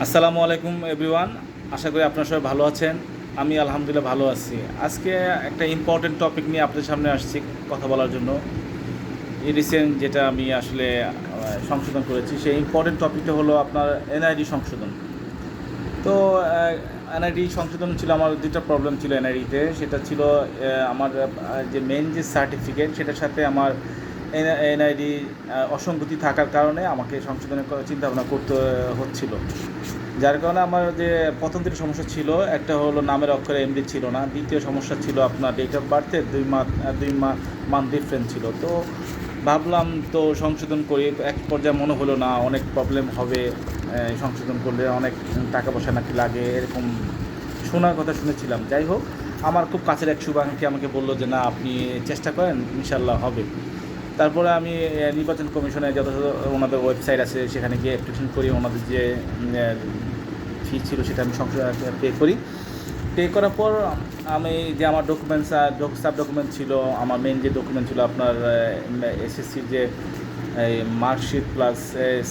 আসসালামু আলাইকুম এভরিওয়ান। আশা করি আপনারা সবাই ভালো আছেন। আমি আলহামদুলিল্লাহ ভালো আছি। আজকে একটা ইম্পর্টেন্ট টপিক নিয়ে আপনাদের সামনে আসছি কথা বলার জন্য। এই রিসেন্ট যেটা আমি আসলে সংশোধন করেছি, সেই ইম্পর্টেন্ট টপিকটা হলো আপনার এনআইডি সংশোধন। তো এনআইডি সংশোধন ছিল, আমার দুটো প্রবলেম ছিল এনআইডিতে। সেটা ছিল আমার যে মেন যে সার্টিফিকেট, সেটার সাথে আমার এনআইডি অসঙ্গতি থাকার কারণে আমাকে সংশোধনের চিন্তাভাবনা করতে হচ্ছিল। যার কারণে আমার যে প্রথম দুটো সমস্যা ছিল, একটা হলো নামের অক্ষরে এমডি ছিল না, দ্বিতীয় সমস্যা ছিল আপনার ডেট অফ বার্থের 2 মান্থ ডিফারেন্স ছিল। তো ভাবলাম তো সংশোধন করি, তো এক পর্যায়ে মনে হলো না, অনেক প্রবলেম হবে, সংশোধন করলে অনেক টাকা পয়সা নাকি লাগে, এরকম শোনার কথা শুনেছিলাম। যাই হোক, আমার খুব কাছের এক শুভাকাঙ্ক্ষী আমাকে বললো যে না, আপনি চেষ্টা করেন, ইনশাল্লাহ হবে। তারপরে আমি নির্বাচন কমিশনে যথাযথ ওনাদের ওয়েবসাইট আছে, সেখানে গিয়ে অ্যাপ্লিকেশন করি। ওনাদের যে ফি ছিল সেটা আমি পে করি। পে করার পর আমি যে আমার ডকুমেন্টস সাব ডকুমেন্ট ছিল, আমার মেন যে ডকুমেন্ট ছিল আপনার এসএসসির যে মার্কশিট প্লাস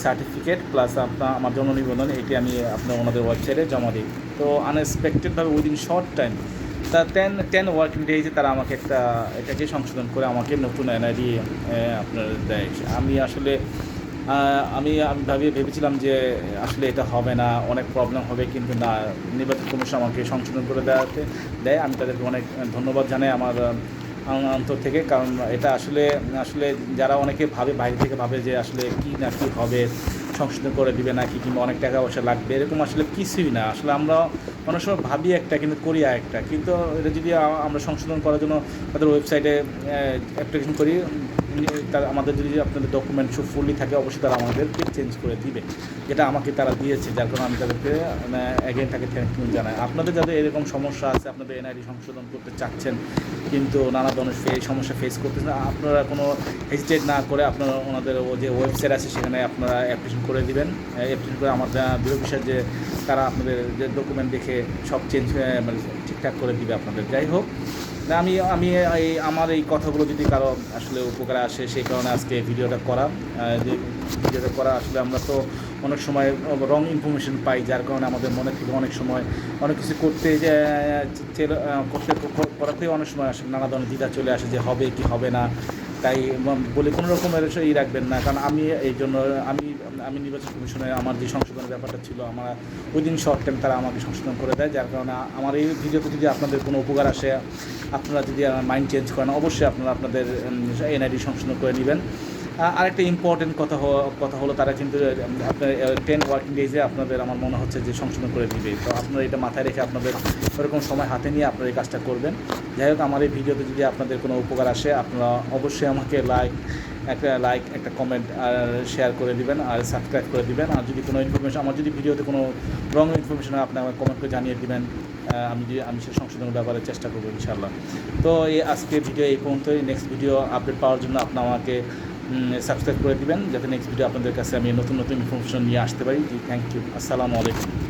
সার্টিফিকেট প্লাস আপনার আমার জন্ম নিবন্ধন, এটি আমি আপনার ওনাদের ওয়েবসাইটে জমা দিই। তো আনএক্সপেক্টেডভাবে উইদিন শর্ট টাইম, তা 10 ওয়ার্কিং ডেজে তারা আমাকে এটাকে সংশোধন করে আমাকে নতুন এনআইডি আপনার দেয়। আমি আসলে আমি ভেবেছিলাম যে আসলে এটা হবে না, অনেক প্রবলেম হবে, কিন্তু না, নির্বাচন কমিশন আমাকে সংশোধন করে দেয়। আমি তাদেরকে অনেক ধন্যবাদ জানাই আমার অন্তর থেকে। কারণ এটা আসলে আসলে যারা অনেকে ভাবে, বাইরে থেকে ভাবে যে আসলে কী না কী হবে, সংশোধন করে দিবে নাকি, কিংবা অনেক টাকা পয়সা লাগবে, এরকম আসলে কিছুই না। আসলে আমরা অনেক সময় ভাবি একটা, কিন্তু করি একটা। কিন্তু এটা যদি আমরা সংশোধন করার জন্য তাদের ওয়েবসাইটে অ্যাপ্লিকেশন করি, তারা আমাদের যদি আপনাদের ডকুমেন্ট সব ফুললি থাকে, অবশ্যই তারা আমাদেরকে চেঞ্জ করে দিবে, যেটা আমাকে তারা দিয়েছে। যার কারণে আমি তাদেরকে অ্যাগেন তাকে থ্যাংক ইউ জানাই। আপনাদের যাদের এরকম সমস্যা আছে, আপনাদের এনআইডি সংশোধন করতে চাচ্ছেন কিন্তু নানা ধরনের সমস্যা ফেস করতেছেন, আপনারা কোনো হেজিটেট না করে আপনারা ওনাদের যে ওয়েবসাইট আছে সেখানে আপনারা অ্যাপ্লিকেশন করে দিবেন। অ্যাপ্লিকেশন করে আমার দৃঢ় বিশ্বাস যে তারা আপনাদের যে ডকুমেন্ট দেখে সব চেঞ্জ মানে ঠিকঠাক করে দিবে আপনাদের। যাই হোক, আমি আমি আমার এই কথাগুলো যদি কারো আসলে উপকারে আসে, সেই কারণে আজকে ভিডিওটা করা। যে ভিডিওটা করা আসলে আমরা তো অনেক সময় রং ইনফরমেশন পাই, যার কারণে আমাদের মনে থেকে অনেক সময় অনেক কিছু করাতেই অনেক সময় আসলে নানা ধরনের দ্বিধা চলে আসে যে হবে কি হবে না। তাই বলে কোনো রকমের রাখবেন না, কারণ আমি এই জন্য আমি নির্বাচন কমিশনে আমার যে সংশোধনের ব্যাপারটা ছিল, আমার উইদিন শর্ট টাইম তারা আমাকে সংশোধন করে দেয়। যার কারণে আমার এই ভিডিওতে যদি আপনাদের কোনো উপকার আসে, আপনারা যদি মাইন্ড চেঞ্জ করেন, অবশ্যই আপনারা আপনাদের এনআইডি সংশোধন করে নেবেন। আরেকটা ইম্পর্টেন্ট কথা হলো, তারা কিন্তু আপনার 10 ওয়ার্কিং ডেজে আপনাদের আমার মনে হচ্ছে যে সংশোধন করে দিবে। তো আপনারা এটা মাথায় রেখে আপনাদের ওরকম সময় হাতে নিয়ে আপনারা এই কাজটা করবেন। যাই হোক, আমার এই ভিডিওতে যদি আপনাদের কোনো উপকার আসে, আপনারা অবশ্যই আমাকে একটা কমেন্ট আর শেয়ার করে দিবেন, আর সাবস্ক্রাইব করে দিবেন। আর যদি কোনো ইনফরমেশন, আমার যদি ভিডিওতে কোনো রং ইনফরমেশন হয়, আপনি আমার কমেন্ট করে জানিয়ে দিবেন। আমি সে সংশোধনের ব্যাপারে চেষ্টা করবো ইনশাআল্লাহ। তো আজকে ভিডিও এই পর্যন্তই। নেক্সট ভিডিও আপডেট পাওয়ার জন্য আপনি আমাকে সাবস্ক্রাইব করে দিবেন, যাতে নেক্সট ভিডিও আপনাদের কাছে আমি নতুন নতুন ইনফরমেশন নিয়ে আসতে পারি। Thank you. আসসালামু আলাইকুম।